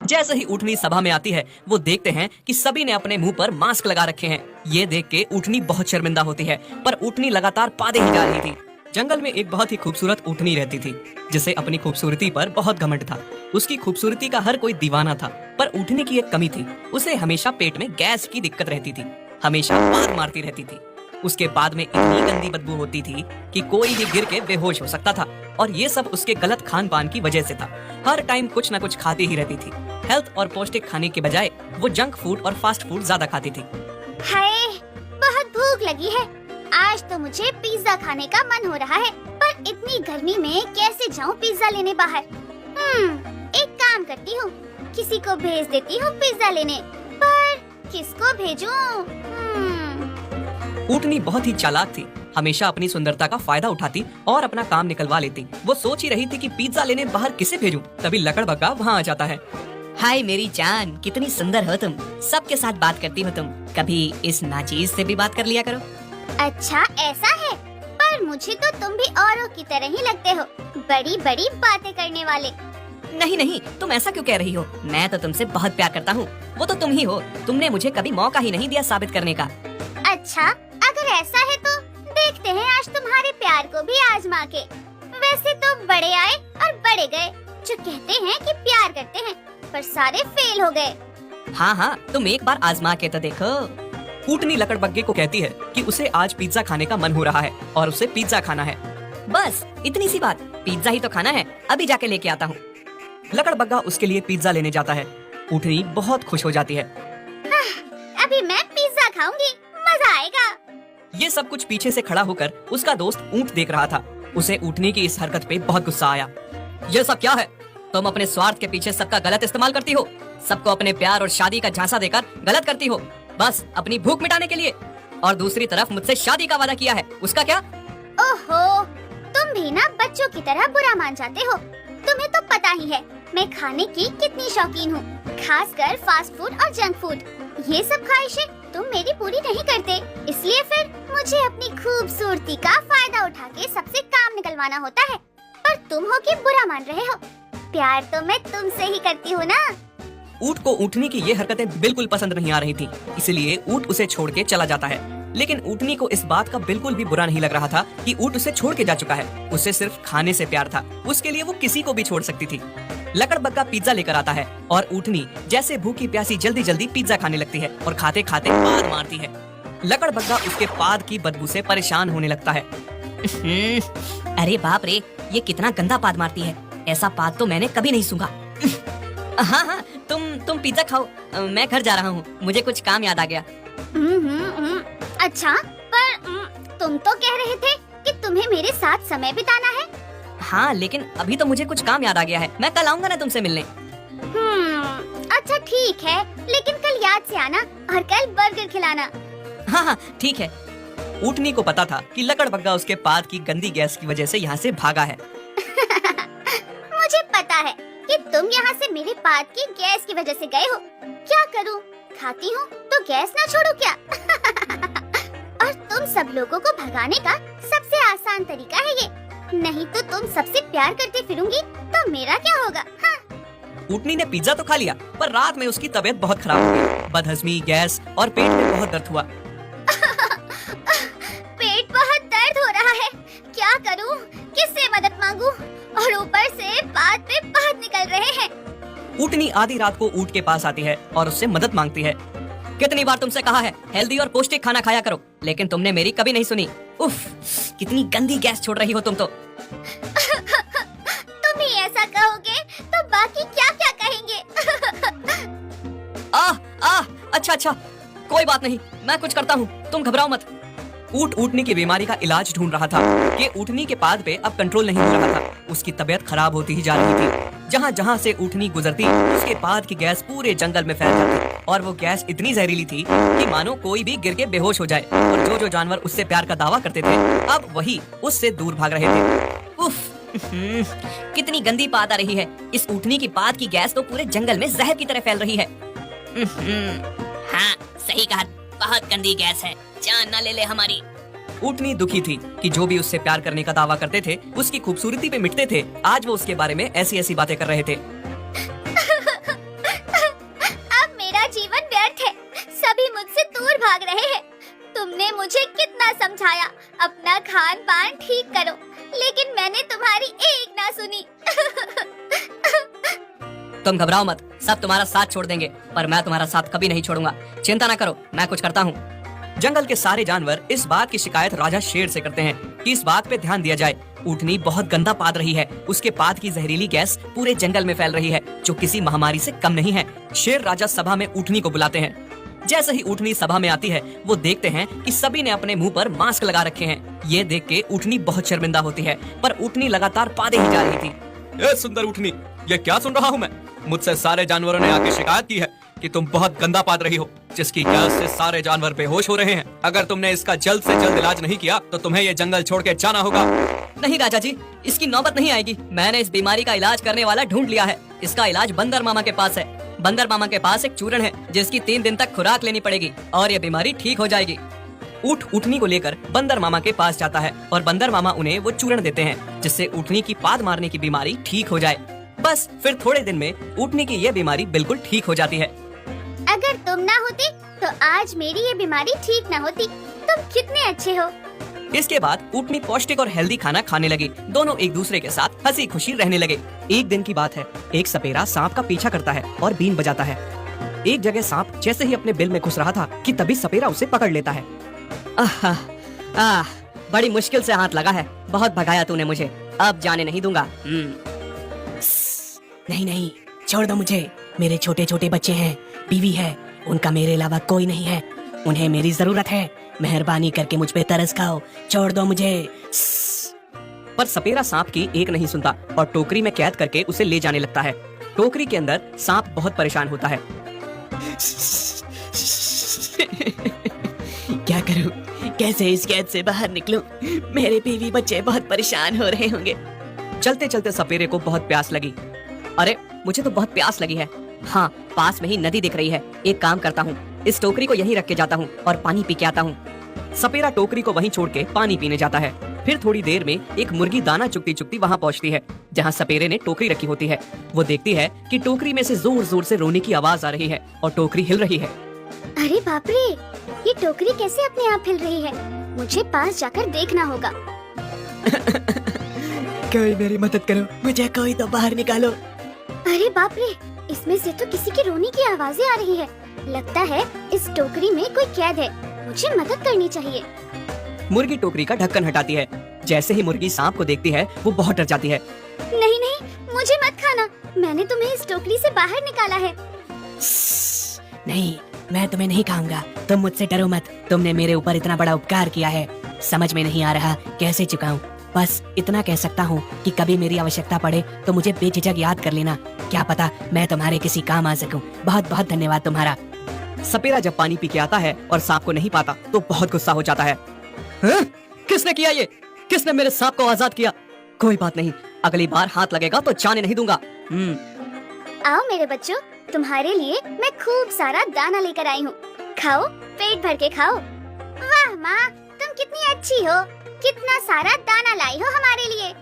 जैसे ही ऊँटनी सभा में आती है वो देखते हैं कि सभी ने अपने मुंह पर मास्क लगा रखे हैं। ये देख के ऊँटनी बहुत शर्मिंदा होती है, पर ऊँटनी लगातार पादे ही जा रही थी। जंगल में एक बहुत ही खूबसूरत ऊँटनी रहती थी जिसे अपनी खूबसूरती पर बहुत घमंड था। उसकी खूबसूरती का हर कोई दीवाना था, पर ऊँटनी की एक कमी थी, उसे हमेशा पेट में गैस की दिक्कत रहती थी, हमेशा पाद मारती रहती थी। उसके बाद में इतनी गंदी बदबू होती थी कि कोई भी गिर के बेहोश हो सकता था, और ये सब उसके गलत खान पान की वजह से था। हर टाइम कुछ न कुछ खाती ही रहती थी। हेल्थ और पौष्टिक खाने के बजाय वो जंक फूड और फास्ट फूड ज्यादा खाती थी। हाय, बहुत भूख लगी है। आज तो मुझे पिज्जा खाने का मन हो रहा है, पर इतनी गर्मी में कैसे जाऊं पिज्जा लेने बाहर। एक काम करती हूँ, किसी को भेज देती हूँ पिज्जा लेने, पर किसको भेजूं? ऊँटनी बहुत ही चालाक थी, हमेशा अपनी सुंदरता का फायदा उठाती और अपना काम निकलवा लेती। वो सोच ही रही थी कि पिज्जा लेने बाहर किसे भेजूं, तभी लकड़बग्गा वहाँ आ जाता है। हाय मेरी जान, कितनी सुंदर हो तुम, सबके साथ बात करती हो तुम, कभी इस नाचीज से भी बात कर लिया करो। अच्छा ऐसा है, पर मुझे तो तुम भी औरों की तरह ही लगते हो, बड़ी बड़ी बातें करने वाले। नहीं नहीं, तुम ऐसा क्यों कह रही हो? मैं तो तुमसे बहुत प्यार करता हूँ, वो तो तुम ही हो। तुमने मुझे कभी मौका ही नहीं दिया साबित करने का। अच्छा, अगर ऐसा है तो देखते हैं आज तुम्हारे प्यार को भी आजमा के। वैसे तो बड़े आए और बड़े गए, जो कहते हैं कि प्यार करते हैं, पर सारे फेल हो गए। हाँ हाँ, तुम एक बार आजमा के तो देखो। ऊँटनी लकड़बग्गे को कहती है कि उसे आज पिज्जा खाने का मन हो रहा है और उसे पिज्जा खाना है। बस इतनी सी बात, पिज्जा ही तो खाना है, अभी जाके लेके आता हूँ। लकड़बग्गा उसके लिए पिज्जा लेने जाता है। ऊँटनी बहुत खुश हो जाती है। अभी मैं पिज्जा खाऊंगी, मजा आएगा। ये सब कुछ पीछे से खड़ा होकर उसका दोस्त ऊँट देख रहा था। उसे ऊँटनी की इस हरकत पे बहुत गुस्सा आया। ये सब क्या है? तुम अपने स्वार्थ के पीछे सबका गलत इस्तेमाल करती हो, सबको अपने प्यार और शादी का झांसा देकर गलत करती हो, बस अपनी भूख मिटाने के लिए। और दूसरी तरफ मुझसे शादी का वादा किया है, उसका क्या? ओहो, तुम भी ना बच्चों की तरह बुरा मान जाते हो। तुम्हें तो पता ही है मैं खाने की कितनी शौकीन हूँ, खासकर फास्ट फूड और जंक फूड। ये सब ख्वाहिशें तुम मेरी पूरी नहीं करते, इसलिए फिर मुझे अपनी खूबसूरती का फायदा उठा के सबसे काम निकलवाना होता है। पर तुम हो कि बुरा मान रहे हो, प्यार तो मैं तुमसे ही करती हूँ ना। ऊँट को ऊँटनी की ये हरकतें बिल्कुल पसंद नहीं आ रही थी, इसलिए ऊँट उसे छोड़ के चला जाता है। लेकिन ऊँटनी को इस बात का बिल्कुल भी बुरा नहीं लग रहा था कि ऊँट उसे छोड़ के जा चुका है। उसे सिर्फ खाने से प्यार था, उसके लिए वो किसी को भी छोड़ सकती थी। लकड़बग्गा पिज्जा लेकर आता है और ऊँटनी जैसे भूखी प्यासी जल्दी जल्दी पिज्जा खाने लगती है और खाते खाते पाद मारती है। लकड़बग्गा उसके पाद की बदबू से परेशान होने लगता है। अरे बाप रे, ये कितना गंदा पाद मारती है, ऐसा पाद तो मैंने कभी नहीं सूंघा। हाँ हाँ, तुम पिज्जा खाओ, मैं घर जा रहा हूँ, मुझे कुछ काम याद आ गया। अच्छा, पर तुम तो कह रहे थे कि तुम्हें मेरे साथ समय बिताना है। हाँ, लेकिन अभी तो मुझे कुछ काम याद आ गया है, मैं कल आऊँगा ना तुमसे मिलने। अच्छा ठीक है, लेकिन कल याद से आना और कल बर्गर खिलाना। हाँ हाँ ठीक है। ऊँटनी को पता था कि लकड़बग्गा उसके पाद की गंदी गैस की वजह से यहाँ से भागा है। मुझे पता है कि तुम यहाँ से मेरे पाद की गैस की वजह से गए हो। क्या करूँ, खाती हूँ तो गैस ना छोड़ू क्या? और तुम सब लोगों को भगाने का सबसे आसान तरीका है ये, नहीं तो तुम सबसे प्यार करते फिरूंगी तो मेरा क्या होगा? ऊँटनी ने पिज्जा तो खा लिया, पर रात में उसकी तबीयत बहुत खराब हो गई। बदहजमी, गैस और पेट में बहुत दर्द हुआ। पेट बहुत दर्द हो रहा है, क्या करूं? किससे मदद मांगूं? और ऊपर से पाद पे पाद निकल रहे हैं। ऊँटनी आधी रात को ऊँट के पास आती है और उससे मदद मांगती है। कितनी बार तुमसे कहा है हेल्दी और पौष्टिक खाना खाया करो, लेकिन तुमने मेरी कभी नहीं सुनी। उफ, कितनी गंदी गैस छोड़ रही हो तुम तो। तुम ही ऐसा कहोगे तो बाकी क्या क्या कहेंगे? अच्छा, कोई बात नहीं, मैं कुछ करता हूँ, तुम घबराओ मत। ऊँट ऊँटनी की बीमारी का इलाज ढूंढ रहा था कि ऊँटनी के पाद पे अब कंट्रोल नहीं हो रहा था। उसकी तबीयत खराब होती ही जा रही थी। जहाँ जहाँ से ऊँटनी गुजरती उसके पाद की गैस पूरे जंगल में फैल जाती और वो गैस इतनी जहरीली थी कि मानो कोई भी गिर के बेहोश हो जाए। और जो जो जानवर उससे प्यार का दावा करते थे अब वही उससे दूर भाग रहे थे। उफ, कितनी गंदी पाद आ रही है। इस ऊँटनी की पाद की गैस तो पूरे जंगल में जहर की तरह फैल रही है। हाँ सही कहा, बहुत गंदी गैस है, जान ना ले ले हमारी। ऊँटनी दुखी थी कि जो भी उससे प्यार करने का दावा करते थे उसकी खूबसूरती पे मिटते थे, आज वो उसके बारे में ऐसी ऐसी बातें कर रहे थे। तुम घबराओ मत, सब तुम्हारा साथ छोड़ देंगे, पर मैं तुम्हारा साथ कभी नहीं छोड़ूंगा। चिंता ना करो, मैं कुछ करता हूँ। जंगल के सारे जानवर इस बात की शिकायत राजा शेर से करते हैं कि इस बात पे ध्यान दिया जाए। ऊँटनी बहुत गंदा पाद रही है, उसके पाद की जहरीली गैस पूरे जंगल में फैल रही है, जो किसी महामारी से कम नहीं है। शेर राजा सभा में ऊँटनी को बुलाते हैं। जैसे ही ऊँटनी सभा में आती है, वो देखते हैं कि सभी ने अपने मुंह पर मास्क लगा रखे हैं। ये देख के ऊँटनी बहुत शर्मिंदा होती है, पर ऊँटनी लगातार पादे ही जा रही थी। ए सुंदर ऊँटनी, ये क्या सुन रहा हूँ मैं? मुझसे सारे जानवरों ने आके शिकायत की है कि तुम बहुत गंदा पाद रही हो, जिसकी गैस से सारे जानवर बेहोश हो रहे हैं। अगर तुमने इसका जल्द से जल्द इलाज नहीं किया तो तुम्हें ये जंगल छोड़ के जाना होगा। नहीं राजा जी, इसकी नौबत नहीं आएगी। मैंने इस बीमारी का इलाज करने वाला ढूंढ लिया है। इसका इलाज बंदर मामा के पास है। बंदर मामा के पास एक चूर्ण है, जिसकी 3 दिन तक खुराक लेनी पड़ेगी और ये बीमारी ठीक हो जाएगी। ऊँट ऊँटनी को लेकर बंदर मामा के पास जाता है और बंदर मामा उन्हें वो चूर्ण देते हैं, जिससे ऊँटनी की पाद मारने की बीमारी ठीक हो जाए। बस फिर थोड़े दिन में ऊँटनी की ये बीमारी बिल्कुल ठीक हो जाती है। अगर तुम ना होते तो आज मेरी ये बीमारी ठीक ना होती। तुम कितने अच्छे हो। इसके बाद ऊँटनी पौष्टिक और हेल्दी खाना खाने लगी। दोनों एक दूसरे के साथ हंसी खुशी रहने लगे। एक दिन की बात है, एक सपेरा सांप का पीछा करता है और बीन बजाता है। एक जगह सांप जैसे ही अपने बिल में घुस रहा था कि तभी सपेरा उसे पकड़ लेता है। बड़ी मुश्किल से हाथ लगा है। बहुत भगाया तूने मुझे, अब जाने नहीं दूंगा। नहीं नहीं, छोड़ दो मुझे। मेरे छोटे छोटे बच्चे हैं, बीवी है, उनका मेरे अलावा कोई नहीं है। उन्हें मेरी जरूरत है। मेहरबानी करके मुझ पे तरस खाओ, छोड़ दो मुझे। पर सपेरा सांप की एक नहीं सुनता और टोकरी में कैद करके उसे ले जाने लगता है। टोकरी के अंदर सांप बहुत परेशान होता है। क्या करूं? कैसे इस कैद से बाहर निकलूं? मेरे बीवी बच्चे बहुत परेशान हो रहे होंगे। चलते चलते सपेरे को बहुत प्यास लगी। अरे मुझे तो बहुत प्यास लगी है। हाँ, पास में ही नदी दिख रही है। एक काम करता हूँ, इस टोकरी को यहीं रख के जाता हूँ और पानी पी के आता हूँ। सपेरा टोकरी को वहीं छोड़ के पानी पीने जाता है। फिर थोड़ी देर में एक मुर्गी दाना चुगती चुगती वहाँ पहुँचती है, जहाँ सपेरे ने टोकरी रखी होती है। वो देखती है कि टोकरी में से जोर जोर से रोने की आवाज आ रही है और टोकरी हिल रही है। अरे बाप रे, ये टोकरी कैसे अपने आप हिल रही है? मुझे पास जाकर देखना होगा। कोई मेरी मदद करो, मुझे कोई तो बाहर निकालो। अरे बाप रे, इसमें से तो किसी की रोने की आवाजें आ रही है। लगता है इस टोकरी में कोई कैद है। मुझे मदद करनी चाहिए। मुर्गी टोकरी का ढक्कन हटाती है। जैसे ही मुर्गी सांप को देखती है, वो बहुत डर जाती है। नहीं नहीं, मुझे मत खाना। मैंने तुम्हें इस टोकरी से बाहर निकाला है। नहीं, मैं तुम्हें नहीं खाऊंगा। तुम मुझसे डरो मत। तुमने मेरे ऊपर इतना बड़ा उपकार किया है, समझ में नहीं आ रहा कैसे चुकाऊं। बस इतना कह सकता हूँ कि कभी मेरी आवश्यकता पड़े तो मुझे बेझिझक याद कर लेना। क्या पता मैं तुम्हारे किसी काम आ सकूं। बहुत बहुत धन्यवाद तुम्हारा। सपेरा जब पानी पी के आता है और सांप को नहीं पाता तो बहुत गुस्सा हो जाता है। हाँ? किसने किया ये? किसने मेरे सांप को आजाद किया? कोई बात नहीं, अगली बार हाथ लगेगा तो जाने नहीं दूंगा। आओ मेरे बच्चों, तुम्हारे लिए मैं खूब सारा दाना लेकर आई हूँ। खाओ, पेट भर के खाओ। वाह माँ, तुम कितनी अच्छी हो। कितना सारा दाना लाई हो हमारे लिए।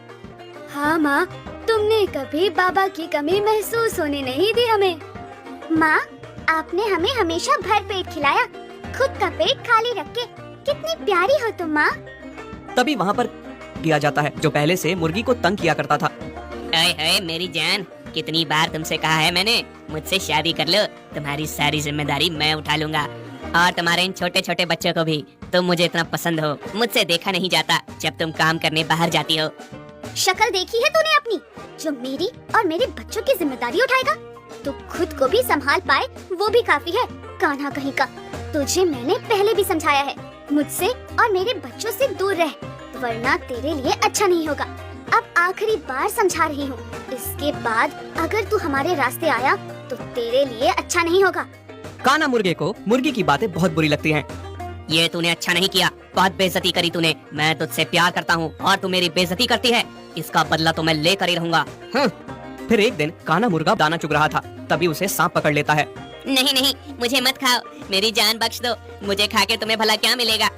हाँ माँ, तुमने कभी बाबा की कमी महसूस होने नहीं दी हमें। माँ, आपने हमें हमेशा भर पेट खिलाया, खुद का पेट खाली रख के। कितनी प्यारी हो तुम माँ। तभी वहाँ पर किया जाता है, जो पहले से मुर्गी को तंग किया करता था। अरे मेरी जान, कितनी बार तुमसे कहा है मैंने, मुझसे शादी कर लो। तुम्हारी सारी जिम्मेदारी मैं उठा लूंगा, और तुम्हारे इन छोटे छोटे बच्चों को भी। तुम मुझे इतना पसंद हो, मुझसे देखा नहीं जाता जब तुम काम करने बाहर जाती हो। शक्ल देखी है तूने अपनी, जो मेरी और मेरे बच्चों की जिम्मेदारी उठाएगा? तू खुद को भी संभाल पाए वो भी काफी है, कान्हा कहीं का। तुझे मैंने पहले भी समझाया है, मुझसे और मेरे बच्चों से दूर रह, वरना तेरे लिए अच्छा नहीं होगा। अब आखिरी बार समझा रही हूँ, इसके बाद अगर तू हमारे रास्ते आया तो तेरे लिए अच्छा नहीं होगा। कान्हा मुर्गे को मुर्गी की बातें बहुत बुरी लगती हैं। ये तूने अच्छा नहीं किया, बहुत बेइज्जती करी तूने। मैं तुझसे प्यार करता हूँ और तू मेरी बेइज्जती करती है, इसका बदला तो मैं लेकर ही रहूंगा। फिर एक दिन कान्हा मुर्गा दाना चुग रहा था, तभी उसे सांप पकड़ लेता है। नहीं नहीं, मुझे मत खाओ, मेरी जान बख्श दो। मुझे खा के तुम्हें भला क्या मिलेगा?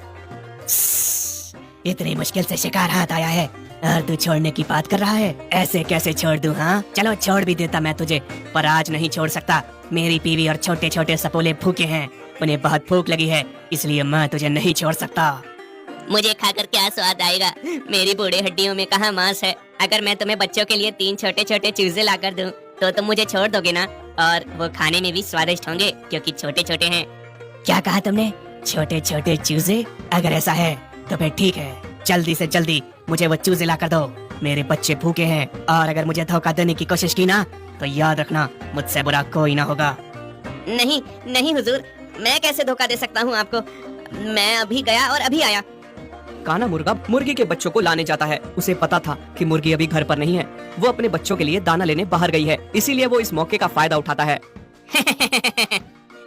इतनी मुश्किल से शिकार हाथ आया है और तू छोड़ने की बात कर रहा है? ऐसे कैसे छोड़ दूं? हाँ चलो, छोड़ भी देता मैं तुझे, पर आज नहीं छोड़ सकता। मेरी बीवी और छोटे छोटे सपोले भूखे हैं, उन्हें बहुत भूख लगी है, इसलिए मैं तुझे नहीं छोड़ सकता। मुझे खाकर क्या स्वाद आएगा? मेरी बूढ़ी हड्डियों में कहाँ मांस है? अगर मैं तुम्हें बच्चों के लिए 3 छोटे छोटे चूजे लाकर दूं तो तुम मुझे छोड़ दोगे ना? और वो खाने में भी स्वादिष्ट होंगे क्योंकि छोटे छोटे हैं। क्या कहा तुमने? छोटे छोटे चूजे? अगर ऐसा है तो फिर ठीक है, जल्दी से जल्दी मुझे वो चूजे ला कर दो। मेरे बच्चे भूखे हैं और अगर मुझे धोखा देने की कोशिश की ना तो याद रखना मुझसे बुरा कोई ना होगा। नहीं नहीं हुजूर, मैं कैसे धोखा दे सकता हूँ आपको? मैं अभी गया और अभी आया। काना मुर्गा मुर्गी के बच्चों को लाने जाता है। उसे पता था कि मुर्गी अभी घर पर नहीं है। वो अपने बच्चों के लिए दाना लेने बाहर गई है, इसीलिए वो इस मौके का फायदा उठाता है।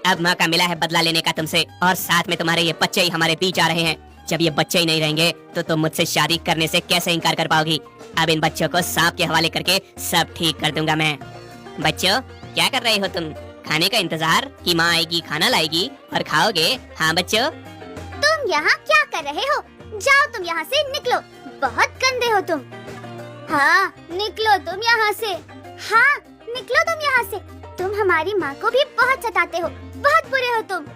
अब मौका मिला है बदला लेने का तुमसे, और साथ में तुम्हारे ये बच्चे ही हमारे बीच आ रहे हैं। जब ये बच्चे ही नहीं रहेंगे तो तुम मुझसे शादी करने से कैसे इनकार कर पाओगी? अब इन बच्चों को सांप के हवाले करके सब ठीक कर दूंगा मैं। बच्चों, क्या कर रहे हो तुम? खाने का इंतजार कि माँ आएगी, खाना लाएगी और खाओगे? हाँ बच्चों। तुम यहाँ क्या कर रहे हो? जाओ तुम यहाँ से, निकलो। बहुत गंदे हो तुम। हाँ, निकलो तुम यहाँ से। हाँ, निकलो तुम यहाँ से। तुम हमारी माँ को भी बहुत सताते हो। बहुत बुरे हो तुम।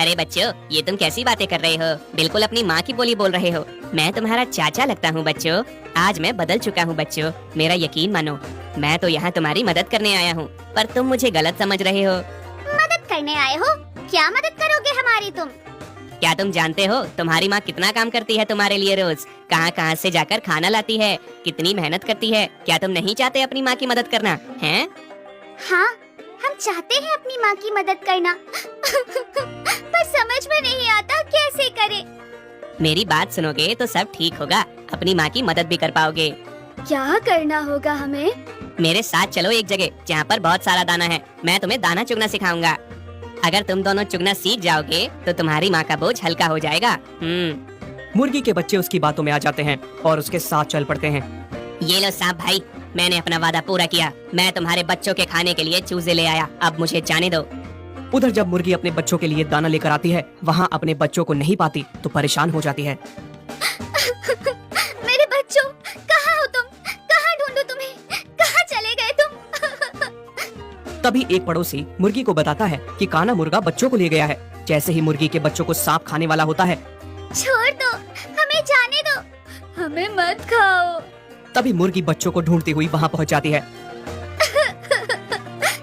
अरे बच्चों, ये तुम कैसी बातें कर रहे हो? बिल्कुल अपनी माँ की बोली बोल रहे हो। मैं तुम्हारा चाचा लगता हूँ बच्चों। आज मैं बदल चुका हूँ बच्चों, मेरा यकीन मानो। मैं तो यहाँ तुम्हारी मदद करने आया हूँ, पर तुम मुझे गलत समझ रहे हो। मदद करने आए हो? क्या मदद करोगे हमारी तुम? क्या तुम जानते हो तुम्हारी माँ कितना काम करती है तुम्हारे लिए रोज? कहाँ कहाँ से जाकर खाना लाती है, कितनी मेहनत करती है। क्या तुम नहीं चाहते अपनी माँ की मदद करना है? हाँ, हम चाहते हैं अपनी माँ की मदद करना। पर समझ में नहीं आता कैसे करें। मेरी बात सुनोगे तो सब ठीक होगा, अपनी माँ की मदद भी कर पाओगे। क्या करना होगा हमें? मेरे साथ चलो एक जगह जहाँ पर बहुत सारा दाना है। मैं तुम्हें दाना चुगना सिखाऊंगा। अगर तुम दोनों चुगना सीख जाओगे तो तुम्हारी माँ का बोझ हल्का हो जाएगा। मुर्गी के बच्चे उसकी बातों में आ जाते हैं और उसके साथ चल पड़ते हैं। ये लो सांप भाई, मैंने अपना वादा पूरा किया। मैं तुम्हारे बच्चों के खाने के लिए चूजे ले आया, अब मुझे जाने दो। उधर जब मुर्गी अपने बच्चों के लिए दाना लेकर आती है, वहाँ अपने बच्चों को नहीं पाती तो परेशान हो जाती है। मेरे बच्चों, कहाँ हो तुम? कहाँ ढूंढूं तुम्हें? कहाँ चले गए तुम? तभी एक पड़ोसी मुर्गी को बताता है कि काना मुर्गा बच्चों को ले गया है। जैसे ही मुर्गी के बच्चों को सांप खाने वाला होता है, छोड़ दो, हमें जाने दो, हमें मत खाओ। तभी मुर्गी बच्चों को ढूंढती हुई वहाँ पहुँच जाती है।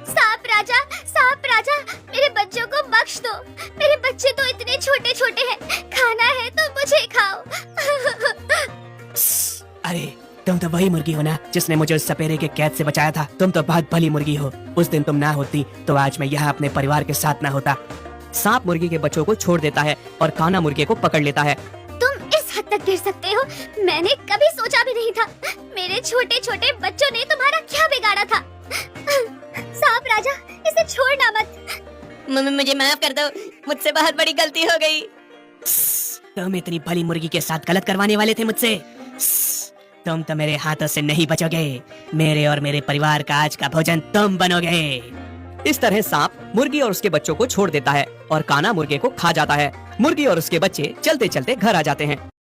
सांप राजा, मेरे बच्चों को बख्श दो। मेरे बच्चे तो इतने छोटे छोटे हैं, खाना है तो मुझे खाओ। अरे तुम तो वही मुर्गी हो ना जिसने मुझे उस सपेरे के कैद से बचाया था। तुम तो बहुत भली मुर्गी हो। उस दिन तुम ना होती तो आज मैं यहाँ अपने परिवार के साथ ना होता। सांप मुर्गी के बच्चों को छोड़ देता है और काना मुर्गे को पकड़ लेता है। तुम इस हद तक गिर सकते हो, मैंने कभी सोचा भी नहीं था। मेरे छोटे छोटे बच्चों ने तुम्हारा क्या बिगाड़ा था? सांप राजा, इसे छोड़ना मत। मुझे माफ कर दो, मुझसे बहुत बड़ी गलती हो गई। तुम इतनी भली मुर्गी के साथ गलत करवाने वाले थे मुझसे। तुम तो मेरे हाथों से नहीं बचोगे। मेरे और मेरे परिवार का आज का भोजन तुम बनोगे। इस तरह सांप मुर्गी और उसके बच्चों को छोड़ देता है और काना मुर्गे को खा जाता है। मुर्गी और उसके बच्चे चलते चलते घर आ जाते हैं।